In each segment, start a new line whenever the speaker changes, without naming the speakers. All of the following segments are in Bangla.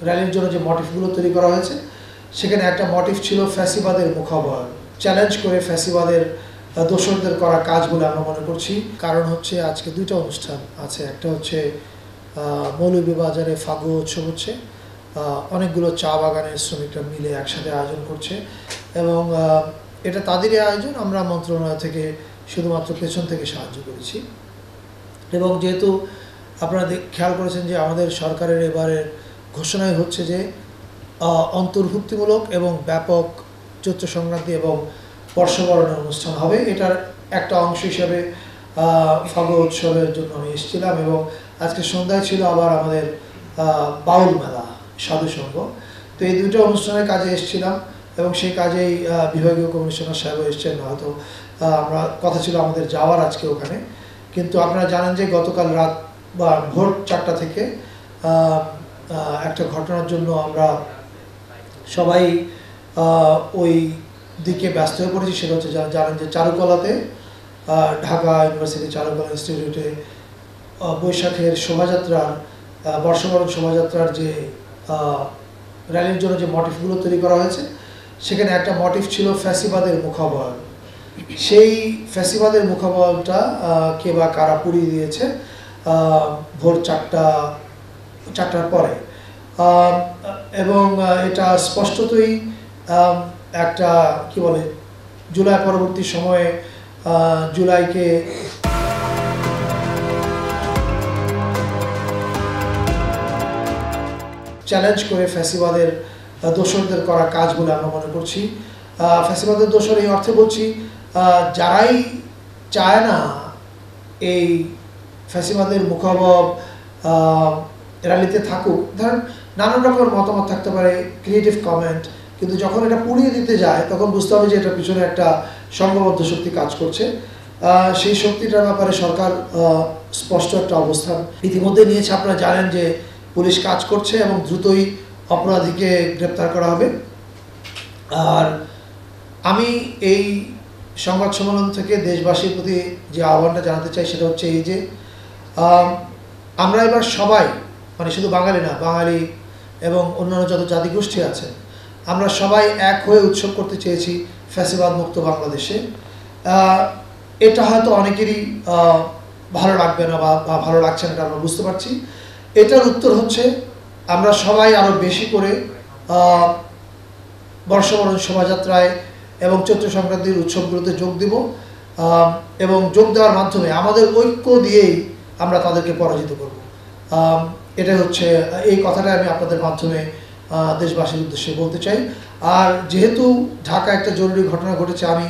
র্যালির জন্য যে মোটিভগুলো তৈরি করা হয়েছে সেখানে একটা মোটিভ ছিল ফ্যাসিবাদের মুখাবয়ব, চ্যালেঞ্জ করে ফ্যাসিবাদের দোসরদের করা কাজ বলে আমরা মনে করছি। কারণ হচ্ছে আজকে দুইটা অনুষ্ঠান আছে, একটা হচ্ছে মৌলভীবাজারে ফাগুয়া উৎসব হচ্ছে, অনেকগুলো চা বাগানের শ্রমিকরা মিলে একসাথে আয়োজন করছে এবং এটা তাদেরই আয়োজন, আমরা মন্ত্রণালয় থেকে শুধুমাত্র পেছন থেকে সাহায্য করেছি। এবং যেহেতু আপনারা খেয়াল করেছেন যে আমাদের সরকারের এবারের ঘোষণাই হচ্ছে যে অন্তর্ভুক্তিমূলক এবং ব্যাপক চৈত্র সংক্রান্তি এবং বর্ষবরণের অনুষ্ঠান হবে। এটার একটা অংশ হিসাবে ফাগুয়া উৎসবের জন্য আমি এসেছিলাম এবং আজকে সন্ধ্যায় ছিল আবার আমাদের বাউল মেলা সাধুসঙ্গ। তো এই দুটো অনুষ্ঠানের কাজে এসেছিলাম এবং সেই কাজেই বিভাগীয় কমিশনার সাহেব এসেছেন, হয়তো আমরা কথা ছিল আমাদের যাওয়ার আজকে ওখানে, কিন্তু আপনারা জানেন যে গতকাল রাত বা ভোর 4টা থেকে একটা ঘটনার জন্য আমরা সবাই ওই দিকে ব্যস্ত হয়ে পড়েছি। সেটা হচ্ছে জানেন যে চারুকলাতে, ঢাকা ইউনিভার্সিটি চারুকলা ইনস্টিটিউটে বৈশাখের শোভাযাত্রার বর্ষবরণ শোভাযাত্রার যে র্যালির জন্য যে মোটিভগুলো তৈরি করা হয়েছে সেখানে একটা মোটিভ ছিল ফ্যাসিবাদের মুখাবয়ব। সেই ফ্যাসিবাদের মুখাবয়বটা কে বা কারা পুড়িয়ে দিয়েছে ভোর 4টার পরে, এবং এটা স্পষ্টতই একটা কি বলে জুলাই পরবর্তী সময়ে জুলাইকে চ্যালেঞ্জ করে ফ্যাসিবাদের দোসরদের করা কাজ বলে আমরা মনে করছি। ফ্যাসিবাদের দোসর এই অর্থে বলছি, যারাই চায় না এই ফ্যাসিবাদের মুখাবয়ব র্যালিতে থাকুক, ধরেন নানান রকমের মতামত থাকতে পারে, ক্রিয়েটিভ কমেন্ট, কিন্তু যখন এটা পুড়িয়ে দিতে যায় তখন বুঝতে হবে যে এটার পিছনে একটা সংঘবদ্ধ শক্তি কাজ করছে। সেই শক্তিটার ব্যাপারে সরকার স্পষ্ট একটা অবস্থান ইতিমধ্যে নিয়েছে। আপনারা জানেন যে পুলিশ কাজ করছে এবং দ্রুতই অপরাধীকে গ্রেপ্তার করা হবে। আর আমি এই সংবাদ সম্মেলন থেকে দেশবাসীর প্রতি যে আহ্বানটা জানাতে চাই সেটা হচ্ছে এই যে আমরা এবার সবাই, মানে শুধু বাঙালি না, বাঙালি এবং অন্যান্য যত জাতিগোষ্ঠী আছে, আমরা সবাই এক হয়ে উৎসব করতে চেয়েছি ফ্যাসিবাদ মুক্ত বাংলাদেশে। এটা হয়তো অনেকেরই ভালো লাগবে না বা ভালো লাগছে না, এটা আমরা বুঝতে পারছি। এটার উত্তর হচ্ছে আমরা সবাই আরও বেশি করে বর্ষবরণ শোভাযাত্রায় এবং চৈত্র সংক্রান্তির উৎসবগুলোতে যোগ দিব এবং যোগ দেওয়ার মাধ্যমে আমাদের ঐক্য দিয়েই আমরা তাদেরকে পরাজিত করব। এটা হচ্ছে এই কথাটা আমি আপনাদের মাধ্যমে দেশবাসীর উদ্দেশ্যে বলতে চাই। আর যেহেতু ঢাকা একটা জরুরি ঘটনা ঘটেছে, আমি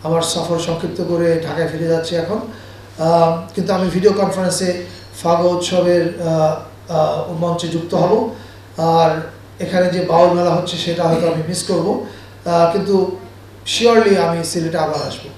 আমার সফর সংক্ষিপ্ত করে ঢাকায় ফিরে যাচ্ছি এখন, কিন্তু আমি ভিডিও কনফারেন্সে ফাগুয়া উৎসবের মঞ্চে যুক্ত হব। আর এখানে যে বাউল মেলা হচ্ছে সেটা হয়তো আমি মিস করব, কিন্তু শিওরলি আমি সিলেটে আবার আসবো।